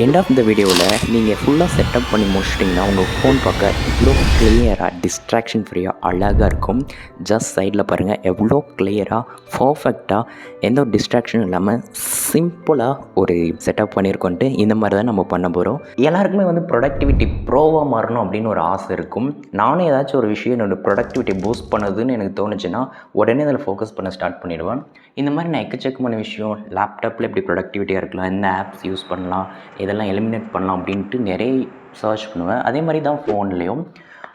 End of இந்த வீடியோவில் நீங்கள் ஃபுல்லாக செட்டப் பண்ணி முடிச்சிட்டிங்கன்னா உங்கள் ஃபோன் பார்க்க இவ்வளோ கிளியராக டிஸ்ட்ராக்ஷன் ஃப்ரீயாக அழகாக இருக்கும். ஜஸ்ட் சைடில் பாருங்கள் எவ்வளோ கிளியராக பர்ஃபெக்டாக எந்த ஒரு டிஸ்ட்ராக்ஷனும் இல்லாமல் சிம்பிளாக ஒரு செட்டப் பண்ணியிருக்கோன்ட்டு இந்த மாதிரி தான் நம்ம பண்ண போகிறோம். எல்லாருக்குமே வந்து ப்ரொடக்டிவிட்டி ப்ரோவாக மாறணும் அப்படின்னு ஒரு ஆசை இருக்கும். நானும் ஏதாச்சும் ஒரு விஷயம் என்னோடய ப்ரொடக்டிவிட்டி பூஸ்ட் பண்ணுதுன்னு எனக்கு தோணுச்சுன்னா உடனே அதில் ஃபோக்கஸ் பண்ண ஸ்டார்ட் பண்ணிவிடுவேன். இந்த மாதிரி நான் எக்கச்சக்கமான விஷயம் லேப்டாப்பில் எப்படி ப்ரொடக்டிவிட்டியாக இருக்கலாம், எந்த ஆப்ஸ் யூஸ் பண்ணலாம், இதெல்லாம் எலிமினேட் பண்ணலாம் அப்படின்ட்டு நிறைய சர்ச் பண்ணுவேன். அதே மாதிரி தான்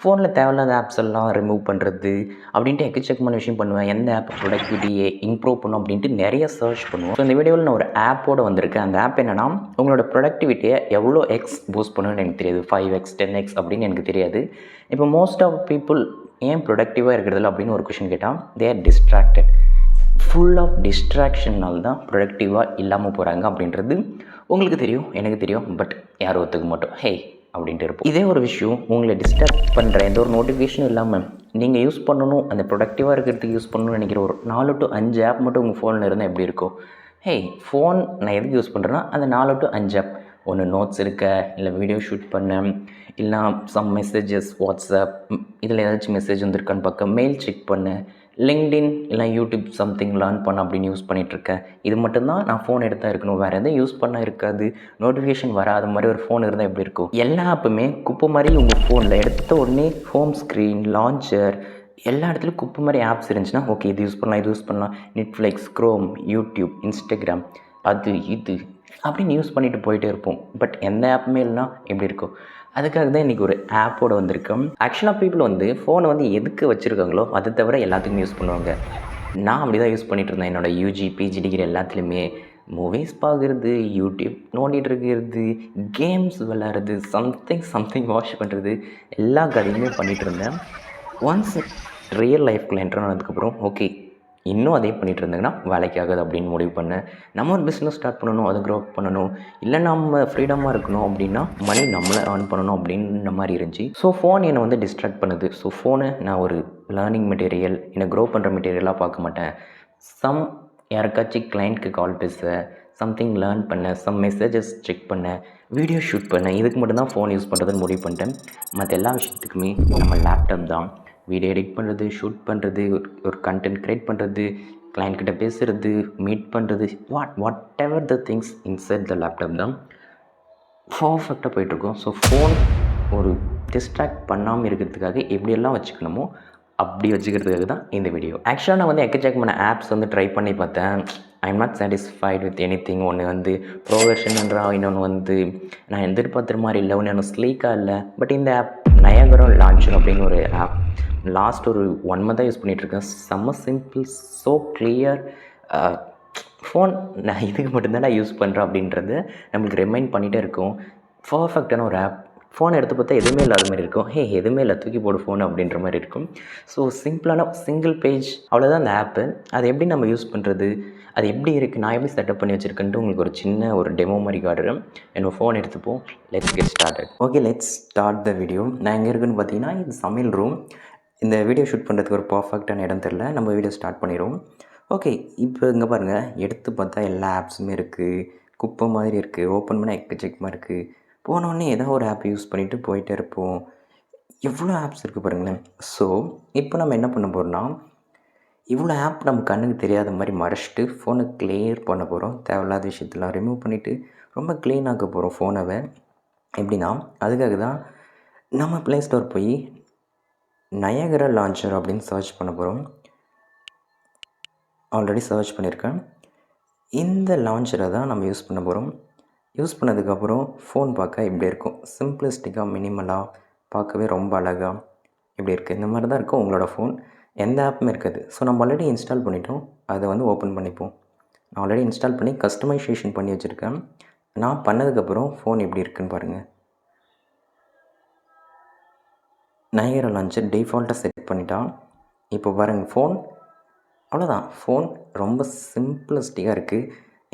ஃபோனில் தேவையில்லாத ஆப்ஸ் எல்லாம் ரிமூவ் பண்ணுறது அப்படின்ட்டு எக்கச்சக்கமான விஷயம் பண்ணுவேன். எந்த ஆப் ப்ரொடக்டிவிட்டியை இம்ப்ரூவ் பண்ணும் அப்படின்ட்டு நிறைய சர்ச் பண்ணுவோம். ஸோ இந்த வீடியோவில் நான் ஒரு ஆப்போடு வந்திருக்கேன். அந்த ஆப் என்னென்னா உங்களோட ப்ரொடக்டிவிட்டியை எவ்வளோ எக்ஸ் பூஸ்ட் பண்ணணும்னு எனக்கு தெரியாது. 5x 10x அப்படின்னு எனக்கு தெரியாது. இப்போ மோஸ்ட் ஆஃப் பீப்புள் ஏன் ப்ரொடக்டிவாக இருக்கிறதில்ல அப்படின்னு ஒரு கொஷின் கேட்டால் they are distracted. Full of டிஸ்ட்ராக்ஷனால் தான் ப்ரொடக்டிவாக இல்லாமல் போகிறாங்க அப்படின்றது உங்களுக்கு தெரியும், எனக்கு தெரியும். பட் யாரும் ஒத்துக்க மாட்டோம். ஹே அப்படின்ட்டு இருப்போம். இதே ஒரு விஷயம் உங்களை டிஸ்ட்ராக்ட் பண்ணுற எந்த ஒரு நோட்டிஃபிகேஷனும் இல்லாமல் நீங்கள் யூஸ் பண்ணணும், அந்த ப்ரொடக்டிவாக இருக்கிறதுக்கு யூஸ் பண்ணணும்னு நினைக்கிற ஒரு 4 to 5 ஆப் மட்டும் உங்கள் ஃபோனில் இருந்தால் எப்படி இருக்கும்? ஹே, ஃபோன் நான் எதுக்கு யூஸ் பண்ணுறேன்னா அந்த 4 to 5 ஆப். ஒன்று நோட்ஸ் இருக்க, இல்லை வீடியோ ஷூட் பண்ண, இல்லைனா சம் மெசேஜஸ் வாட்ஸ்அப், இதில் ஏதாச்சும் மெசேஜ் வந்திருக்கான்னு பார்க்க, மெயில் செக் பண்ண, லிங்க்டின் இல்லை யூடியூப் சம்திங் லேர்ன் பண்ண அப்படின்னு யூஸ் பண்ணிகிட்ருக்கேன். இது மட்டும்தான் நான் ஃபோன் எடுத்தால் இருக்கணும், வேறு எதுவும் யூஸ் பண்ண இருக்காது. நோட்டிஃபிகேஷன் வராத மாதிரி ஒரு ஃபோன் இருந்தால் எப்படி இருக்கும்? எல்லா ஆப்புமே குப்பை மாதிரி உங்கள் ஃபோனில் எடுத்த உடனே ஹோம் ஸ்க்ரீன், லான்ச்சர் எல்லா இடத்துலையும் குப்பை மாதிரி ஆப்ஸ் இருந்துச்சுன்னா ஓகே இது யூஸ் பண்ணலாம். நெட்ஃப்ளிக்ஸ், க்ரோம், யூடியூப், இன்ஸ்டாகிராம், அது இது அப்படின்னு யூஸ் பண்ணிட்டு போயிட்டே இருப்போம். பட் எந்த ஆப்புமே இல்லைனா எப்படி இருக்கும்? அதுக்காக தான் இன்றைக்கி ஒரு ஆப்போடு வந்திருக்கோம். ஆக்சுவலாக பீப்புள் வந்து ஃபோனை வந்து எதுக்கு வச்சுருக்காங்களோ அதை தவிர எல்லாத்துக்குமே யூஸ் பண்ணுவாங்க. நான் அப்படி தான் யூஸ் பண்ணிகிட்டு இருந்தேன். என்னோடய யூஜி, பிஜி டிகிரி எல்லாத்துலேயுமே மூவிஸ் பார்க்குறது, யூடியூப் நோண்டிகிட்டு இருக்கிறது, கேம்ஸ் விளையாடுறது, சம்திங் வாஷ் பண்ணுறது, எல்லா கதையுமே பண்ணிகிட்டு இருந்தேன். ஒன்ஸ் ரியல் லைஃப்குள்ளே என்டர் ஆனதுக்கப்புறம் ஓகே இன்னும் அதே பண்ணிகிட்டு இருந்தாங்கன்னா வேலைக்கு ஆகுது அப்படின்னு முடிவு பண்ணேன். நம்ம ஒரு பிஸ்னஸ் ஸ்டார்ட் பண்ணணும், அதை க்ரோ பண்ணணும், இல்லை நம்ம ஃப்ரீடமாக இருக்கணும் அப்படின்னா மணி நம்மளை ஏர்ன் பண்ணணும் அப்படின்ற மாதிரி இருந்துச்சு. ஸோ ஃபோன் என்னை வந்து டிஸ்ட்ராக்ட் பண்ணுது. ஸோ ஃபோனை நான் ஒரு லேர்னிங் மெட்டீரியல், என்னை க்ரோ பண்ணுற மெட்டீரியலாக பார்க்க மாட்டேன். யாருக்காச்சும் கிளைண்ட்க்கு கால் பேச, சம்திங் லேர்ன் பண்ண, சம் மெசேஜஸ் செக் பண்ண, வீடியோ ஷூட் பண்ண, இதுக்கு மட்டும்தான் ஃபோன் யூஸ் பண்ணுறதுன்னு முடிவு பண்ணிட்டேன். மற்ற எல்லா விஷயத்துக்குமே நம்ம லேப்டாப் தான். வீடியோ எடிட் பண்ணுறது, ஷூட் பண்ணுறது, ஒரு கண்டென்ட் க்ரியேட் பண்ணுறது, கிளைண்ட்கிட்ட பேசுகிறது, மீட் பண்ணுறது, what ever the things inside the laptop தான் பர்ஃபெக்டாக போயிட்டுருக்கோம். ஸோ ஃபோன் ஒரு டிஸ்ட்ராக்ட் பண்ணாமல் இருக்கிறதுக்காக எப்படியெல்லாம் வச்சுக்கணுமோ அப்படி வச்சுக்கிறதுக்காக தான் இந்த வீடியோ. ஆக்சுவலாக நான் வந்து எக்கச்சக்கமான ஆப்ஸ் வந்து ட்ரை பண்ணி பார்த்தேன். I am not satisfied with anything. ஒன்று வந்து ப்ரோவர்ஷன்ன்றா, இன்னொன்று வந்து நான் எதிர்பார்க்குற மாதிரி இல்லை, ஒன்று ஸ்லீக்காக இல்லை. பட் இந்த ஆப் நயாகரா லான்ச்சர் அப்படின்னு ஒரு ஆப் லாஸ்ட் ஒரு 1 மந்தாக யூஸ் பண்ணிகிட்ருக்கேன். செம்ம சிம்பிள், ஸோ கிளியர். ஃபோன் நான் இதுக்கு மட்டும்தான் நான் யூஸ் பண்ணுறேன் அப்படின்றது நம்மளுக்கு ரிமைண்ட் பண்ணிகிட்டே இருக்கும். பர்ஃபெக்டான ஒரு ஆப். ஃபோன் எடுத்து பார்த்தா எதுவுமே இல்லாத மாதிரி இருக்கும். எதுவுமே இல்லை, தூக்கி போடு ஃபோன் அப்படின்ற மாதிரி இருக்கும். ஸோ சிம்பிளான சிங்கிள் பேஜ், அவ்வளோதான் அந்த ஆப்பு. அதை எப்படி நம்ம யூஸ் பண்ணுறது, அது எப்படி இருக்குது, நான் எப்படி செட்டப் பண்ணி வச்சுருக்கேன்ட்டு உங்களுக்கு ஒரு சின்ன ஒரு டெமோ மாதிரி காட்டுறேன். என்னோடய ஃபோன் எடுத்துப்போம். Let's get started. Okay, let's start the video. நான் எங்கே இருக்குன்னு பார்த்தீங்கன்னா இது சமையல் ரூம். இந்த வீடியோ ஷூட் பண்ணுறதுக்கு ஒரு பர்ஃபெக்டான இடம் தெரில. நம்ம வீடியோ ஸ்டார்ட் பண்ணிடுவோம். ஓகே, இப்போ இங்கே பாருங்கள், எடுத்து பார்த்தா எல்லா ஆப்ஸுமே இருக்குது. குப்பை மாதிரி இருக்குது. ஓப்பன் பண்ணால் எக்கச்சக்கமாக இருக்குது. போனோடனே ஏதோ ஒரு ஆப் யூஸ் பண்ணிவிட்டு போயிட்டே இருப்போம். எவ்வளோ ஆப்ஸ் இருக்குது பாருங்களேன். ஸோ இப்போ நம்ம என்ன பண்ண போகிறோம்னா, இவ்வளோ ஆப் நம்ம கண்ணுக்கு தெரியாத மாதிரி மறைச்சிட்டு ஃபோனை கிளியர் பண்ண போகிறோம். தேவையில்லாத விஷயத்தெல்லாம் ரிமூவ் பண்ணிவிட்டு ரொம்ப க்ளீன் ஆக்க போகிறோம் ஃபோனவை. எப்படின்னா அதுக்காக தான் நம்ம ப்ளே ஸ்டோர் போய் நயாகரா லான்ச்சர் அப்படின்னு சர்ச் பண்ண போகிறோம். ஆல்ரெடி சர்ச் பண்ணியிருக்கேன். இந்த லான்ச்சரை தான் நம்ம யூஸ் பண்ண போகிறோம். யூஸ் பண்ணதுக்கப்புறம் ஃபோன் பார்க்க இப்படி இருக்கும். சிம்பிளிஸ்டிக்காக, மினிமலாக, பார்க்கவே ரொம்ப அழகாக இப்படி இருக்குது. இந்த மாதிரி தான் இருக்கும் உங்களோட ஃபோன். எந்த ஆப்புமே இருக்காது. ஸோ நம்ம ஆல்ரெடி இன்ஸ்டால் பண்ணிட்டோம். அதை வந்து ஓப்பன் பண்ணிப்போம். நான் ஆல்ரெடி இன்ஸ்டால் பண்ணி கஸ்டமைசேஷன் பண்ணி வச்சுருக்கேன். நான் பண்ணதுக்கப்புறம் ஃபோன் எப்படி இருக்குதுன்னு பாருங்கள். நயாகரா லான்ச்சர் டிஃபால்ட்டாக செட் பண்ணிட்டான். இப்போ பாருங்கள் ஃபோன் அவ்வளோதான். ஃபோன் ரொம்ப சிம்பிளிஸ்டிக்காக இருக்குது.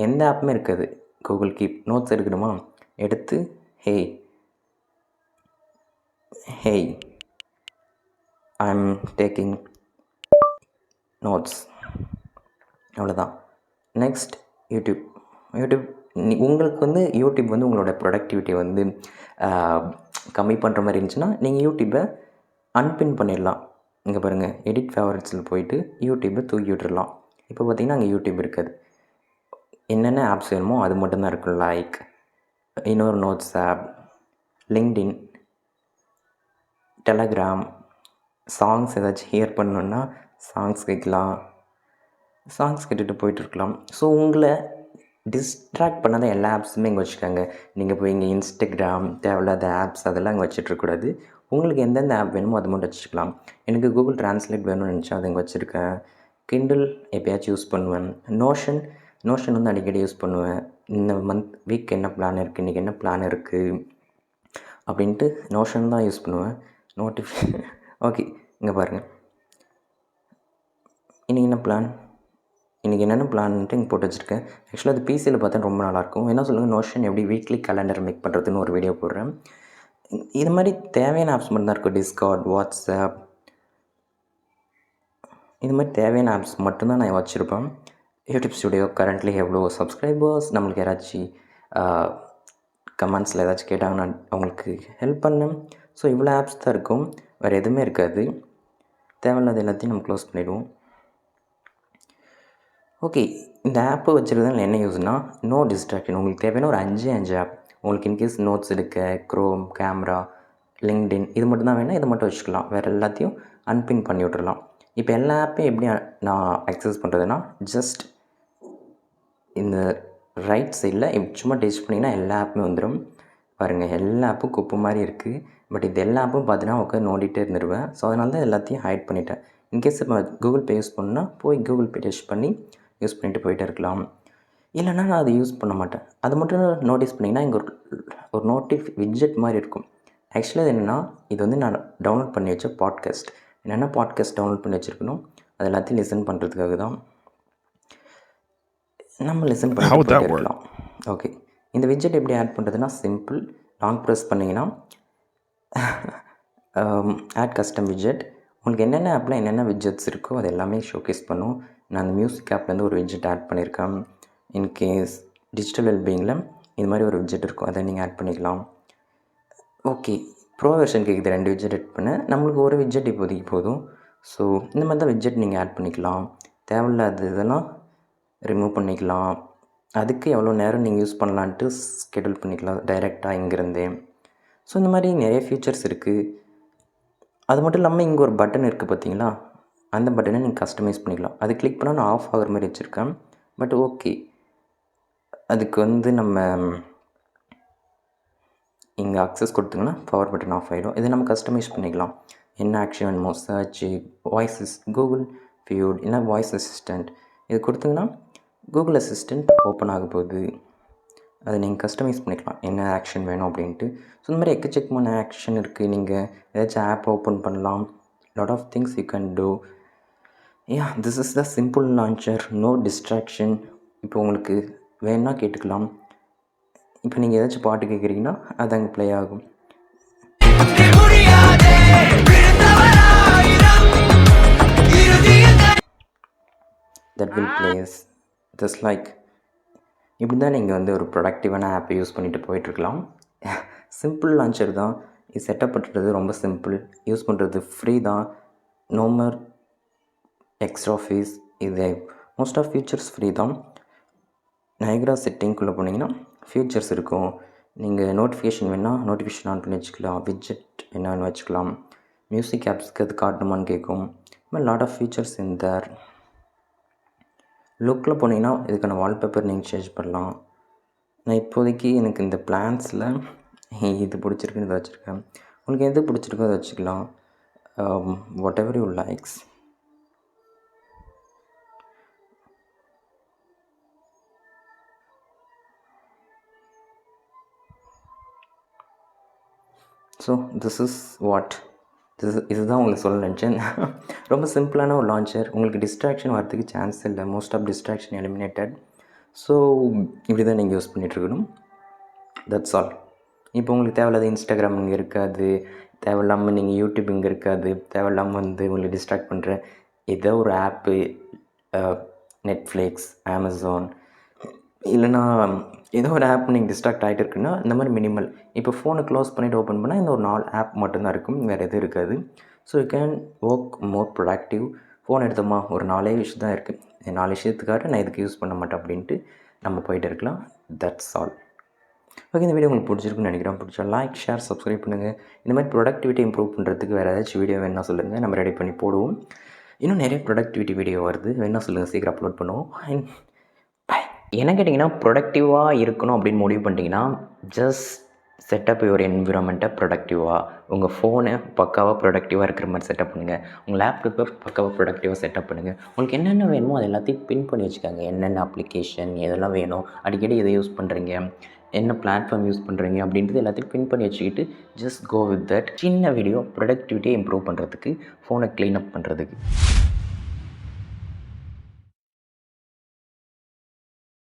எந்த ஆப்புமே இருக்காது. கூகுள் கீப், நோட்ஸ் எடுக்கணுமா, எடுத்து hey I am taking notes, அவ்வளோதான். நெக்ஸ்ட் யூடியூப் உங்களுக்கு வந்து யூடியூப் வந்து உங்களோட ப்ரொடக்டிவிட்டியை வந்து கம்மி பண்ணுற மாதிரி இருந்துச்சுன்னா நீங்கள் யூடியூப்பை அன்பின் பண்ணிடலாம். இங்கே பாருங்கள், எடிட் ஃபேவரட்ஸில் போயிட்டு யூடியூப்பை தூக்கி விட்டுறலாம். இப்போ பார்த்திங்கன்னா அங்கே யூடியூப் இருக்காது. என்னென்ன ஆப்ஸ் வேணுமோ அது மட்டும்தான் இருக்கும். லைக் இன்னொரு notes app, LinkedIn, Telegram, songs ஏதாச்சும் ஹியர் பண்ணணுன்னா சாங்ஸ் கேட்கலாம். சாங்ஸ் கேட்டுட்டு போயிட்டுருக்கலாம். ஸோ உங்களை டிஸ்ட்ராக்ட் பண்ணாத எல்லா ஆப்ஸுமே இங்கே வச்சுக்கோங்க. நீங்கள் போய் இங்கே இன்ஸ்டாகிராம் தேவையில்லாத ஆப்ஸ் அதெல்லாம் இங்கே வச்சுட்ருக்கூடாது. உங்களுக்கு எந்தெந்த ஆப் வேணுமோ அது மட்டும் வச்சுக்கலாம். எனக்கு கூகுள் ட்ரான்ஸ்லேட் வேணும்னு நினச்சா அதை இங்கே வச்சுருக்கேன். கிண்டில் எப்போயாச்சும் யூஸ் பண்ணுவேன். நோஷன் வந்து அடிக்கடி யூஸ் பண்ணுவேன். இந்த வீக் என்ன பிளான் இருக்குது, இன்றைக்கி என்ன பிளான் இருக்குது அப்படின்ட்டு நோஷன் தான் யூஸ் பண்ணுவேன். ஓகே, இங்கே பாருங்கள், இன்றைக்கி என்ன பிளான், இன்றைக்கி என்னென்ன பிளான்ட்டு இங்கே போட்டு வச்சுருக்கேன். ஆக்சுவலாக அது பிசியில் பார்த்தா ரொம்ப நல்லாயிருக்கும். என்ன சொல்லுங்கள், நோஷன் எப்படி வீக்லி கேலண்டர் மேக் பண்ணுறதுன்னு ஒரு வீடியோ போடுறேன். இது மாதிரி தேவையான ஆப்ஸ் மட்டும்தான் இருக்கும். டிஸ்கார்ட், வாட்ஸ்அப், இது மாதிரி தேவையான ஆப்ஸ் மட்டும்தான் நான் வச்சுருப்பேன். யூடியூப் ஸ்டுடியோ கரண்ட்லி எவ்வளோ சப்ஸ்கிரைபர்ஸ், நம்மளுக்கு யாராச்சும் கமெண்ட்ஸில் ஏதாச்சும் கேட்டாங்கன்னா அவங்களுக்கு ஹெல்ப் பண்ணேன். ஸோ இவ்வளோ ஆப்ஸ் தான் இருக்கும், வேறு எதுவுமே இருக்காது. தேவையில்லாத எல்லாத்தையும் நம்ம க்ளோஸ் பண்ணிவிடுவோம். ஓகே, இந்த ஆப்பை வச்சுருந்தா என்ன யூஸ்னால், நோ டிஸ்ட்ராக்ஷன். உங்களுக்கு தேவையான ஒரு 5 ஆப். உங்களுக்கு இன்கேஸ் நோட்ஸ் எடுக்க க்ரோம், கேமரா, லிங்க்டின் இது மட்டும் தான் வேணால் இதை மட்டும் வச்சுக்கலாம். வேறு எல்லாத்தையும் அன்பின் பண்ணி விட்றலாம். இப்போ எல்லா ஆப்பையும் எப்படி நான் அக்சஸ் பண்ணுறதுன்னா, ஜஸ்ட் இந்த ரைட் சைடில் சும்மா டச் பண்ணிங்கன்னா எல்லா ஆப்புமே வந்துடும். பாருங்கள், எல்லா ஆப்பும் குப்பை மாதிரி இருக்குது. பட் இது எல்லா ஆப்பும் பார்த்தீங்கன்னா உட்காந்து நோண்டிகிட்டே இருந்துருவேன். ஸோ அதனால தான் எல்லாத்தையும் ஹைட் பண்ணிட்டேன். இன்கேஸ் இப்போ கூகுள் பே யூஸ் பண்ணால் போய் கூகுள் பே டச் பண்ணி யூஸ் பண்ணிட்டு போயிட்டே இருக்கலாம். இல்லைனா நான் அதை யூஸ் பண்ண மாட்டேன். அது மட்டும் நோட்டீஸ் பண்ணிங்கன்னா இங்கே ஒரு விட்ஜெட் மாதிரி இருக்கும். ஆக்சுவலாக அது என்னென்னா, இது வந்து நான் டவுன்லோட் பண்ணி வச்ச பாட்காஸ்ட். என்னென்ன பாட்காஸ்ட் டவுன்லோட் பண்ணி வச்சுருக்கணும் அது எல்லாத்தையும் லிசன் பண்ணுறதுக்காக தான். நம்ம லிசன் பண்ணிட்டு இருக்கலாம். ஓகே, இந்த விட்ஜெட் எப்படி ஆட் பண்ணுறதுனா சிம்பிள். லாங் ப்ரெஸ் பண்ணிங்கன்னா ஆட் கஸ்டம் விட்ஜெட். உங்களுக்கு என்னென்ன ஆப்பில் என்னென்ன விட்ஜெட்ஸ் இருக்கோ அது எல்லாமே ஷோகேஸ் பண்ணும். நான் அந்த மியூசிக் ஆப்லேருந்து ஒரு விட்ஜெட் ஆட் பண்ணியிருக்கேன். இன்கேஸ் டிஜிட்டல் வெல்பீயிங்கில் இது மாதிரி ஒரு விட்ஜெட் இருக்கும், அதை நீங்கள் ஆட் பண்ணிக்கலாம். ஓகே, ப்ரோ வெர்ஷன் கேட்குது 2 விட்ஜெட் ஆட் பண்ண, நம்மளுக்கு ஒரு விட்ஜெட் இப்போதைக்கு போதும். ஸோ இந்த மாதிரி தான் விட்ஜெட் நீங்கள் ஆட் பண்ணிக்கலாம். தேவையில்லாத இதெல்லாம் ரிமூவ் பண்ணிக்கலாம். அதுக்கு எவ்வளோ நேரம் நீங்கள் யூஸ் பண்ணலான்ட்டு ஸ்கெடியூல் பண்ணிக்கலாம் டைரெக்டாக இங்கேருந்தே. ஸோ இந்த மாதிரி நிறைய ஃபீச்சர்ஸ் இருக்குது. அது மட்டும் இல்லாமல் இங்கே ஒரு பட்டன் இருக்குது பார்த்தீங்களா, அந்த பட்டனை நீங்கள் கஸ்டமைஸ் பண்ணிக்கலாம். அது கிளிக் பண்ணால் நான் ஆஃப் ஆகிற மாதிரி வச்சுருக்கேன். பட் ஓகே, அதுக்கு வந்து நம்ம இங்கே அக்சஸ் கொடுத்தீங்கன்னா பவர் பட்டன் ஆஃப் ஆகிடும். இதை நம்ம கஸ்டமைஸ் பண்ணிக்கலாம். என்ன ஆக்ஷன் வேணுமோ, சர்ச், வாய்ஸஸ், கூகுள் ஃபியூட், இல்லை வாய்ஸ் அசிஸ்டண்ட், இது கொடுத்தீங்கன்னா கூகுள் அசிஸ்டண்ட் ஓப்பன் ஆக போகுது. அதை நீங்கள் கஸ்டமைஸ் பண்ணிக்கலாம் என்ன ஆக்ஷன் வேணும் அப்படின்ட்டு. ஸோ இந்த மாதிரி எக்கச்சக்கமான ஆக்ஷன் இருக்குது. நீங்கள் ஏதாச்சும் ஆப் ஓப்பன் பண்ணலாம். Lot of things you can do. This is the simple launcher, no distraction. இப்போ உங்களுக்கு வேணுன்னா கேட்டுக்கலாம். இப்போ நீங்கள் ஏதாச்சும் பாட்டு கேட்குறீங்கன்னா அது அங்கே ப்ளே ஆகும். That will place just like. இப்படி தான் நீங்கள் வந்து ஒரு ப்ரொடக்டிவான ஆப்பை யூஸ் பண்ணிவிட்டு போயிட்டுருக்கலாம். சிம்பிள் லான்ச்சர் தான் இது. செட்டப் பண்ணுறது ரொம்ப சிம்பிள், யூஸ் பண்ணுறது ஃப்ரீ தான். No more extra fees. இது மோஸ்ட் ஆஃப் ஃபீச்சர்ஸ் ஃப்ரீ தான். நயக்ரா செட்டிங்குள்ளே போனீங்கன்னா ஃபீச்சர்ஸ் இருக்கும். நீங்கள் நோட்டிஃபிகேஷன் வேணால் நோட்டிஃபிகேஷன் ஆன் பண்ணி வச்சுக்கலாம். விட்ஜெட் என்னன்னு வச்சுக்கலாம். மியூசிக் ஆப்ஸ்க்கு அது காட்டணுமான்னு கேட்கும். இந்த மாதிரி லாட் ஆஃப் ஃபீச்சர்ஸ் இன் தேர். லுக்கில் போனீங்கன்னா இதுக்கான வால்பேப்பர் நீங்கள் சேஞ்ச் பண்ணலாம். நான் இப்போதைக்கு எனக்கு இந்த பிளான்ஸில் இது பிடிச்சிருக்குன்னு இதை வச்சுருக்கேன். உங்களுக்கு எது பிடிச்சிருக்கோ அதை வச்சுக்கலாம். What ever you likes. So இதுதான் உங்களுக்கு சொல்ல நினச்சேன். ரொம்ப சிம்பிளான ஒரு லான்ச்சர். உங்களுக்கு டிஸ்ட்ராக்ஷன் வரதுக்கு சான்ஸ் இல்லை. Most of distraction eliminated. So இப்படி தான் நீங்கள் யூஸ் பண்ணிகிட்ருக்கணும். That's all. இப்போ உங்களுக்கு தேவையில்லாத இன்ஸ்டாகிராம் இங்கே இருக்காது, தேவையில்லாமல் நீங்கள் யூடியூப் இங்கே இருக்காது, தேவையில்லாமல் வந்து உங்களுக்கு டிஸ்ட்ராக்ட் பண்ணுற ஏதோ ஒரு ஆப்பு, நெட்ஃப்ளிக்ஸ், அமேசான், இல்லைனா ஏதோ ஒரு ஆப் நீங்கள் டிஸ்ட்ராக்ட் ஆகிட்டு இருக்குன்னா இந்த மாதிரி மினிமல். இப்போ ஃபோனை க்ளோஸ் பண்ணிவிட்டு ஓப்பன் பண்ணால் இந்த ஒரு 4 ஆப் மட்டும்தான் இருக்கும், வேறு எதுவும் இருக்காது. So you can work more productive. Phone எடுத்தோமா ஒரு 4 விஷயம் தான் இருக்குது, இந்த 4 விஷயத்துக்காக நான் இதுக்கு யூஸ் பண்ண மாட்டேன் அப்படின்ட்டு நம்ம போயிட்டு இருக்கலாம். That's all. ஓகே, இந்த வீடியோ உங்களுக்கு பிடிச்சிருக்குன்னு நினைக்கிறேன். பிடிச்சா லைக், ஷேர், சப்ஸ்கிரைப் பண்ணுங்கள். இந்த மாதிரி ப்ரொடக்டிவிட்டி இம்ப்ரூவ் பண்ணுறதுக்கு வேறு ஏதாச்சும் வீடியோ வேணால் சொல்லுங்கள், நம்ம ரெடி பண்ணி போடுவோம். இன்னும் நிறைய ப்ரொடக்டிவிட்டி வீடியோ வருது, வேணால் சொல்லுங்கள், சீக்கிரம் அப்லோட் பண்ணுவோம். அண்ட் என்ன கேட்டிங்கன்னா, ப்ரொடக்டிவாக இருக்கணும் அப்படின்னு முடிவு பண்ணிட்டீங்கன்னா, ஜஸ்ட் செட்டப் யுவர் என்விரான்மெண்ட்டை ப்ரொடக்டிவாக. உங்கள் ஃபோனை பக்காவாக ப்ரொடக்டிவாக இருக்கிற மாதிரி செட்டப் பண்ணுங்கள். உங்கள் லேப்டாப்பை பக்காவாக ப்ரொடக்டிவாக செட்டப் பண்ணுங்கள். உங்களுக்கு என்னென்ன வேணுமோ அது எல்லாத்தையும் பின் பண்ணி வச்சுக்கோங்க. என்னென்ன அப்ளிகேஷன் எதெல்லாம் வேணும், அடிக்கடி எதை யூஸ் பண்ணுறீங்க, என்ன பிளாட்ஃபார்ம் யூஸ் பண்ணுறீங்க அப்படின்றது எல்லாத்தையும் பின் பண்ணி வச்சுக்கிட்டு ஜஸ்ட் கோ வித் தட். சின்ன வீடியோ ப்ரொடக்டிவிட்டியை இம்ப்ரூவ் பண்ணுறதுக்கு, ஃபோனை க்ளீன் அப் பண்ணுறதுக்கு.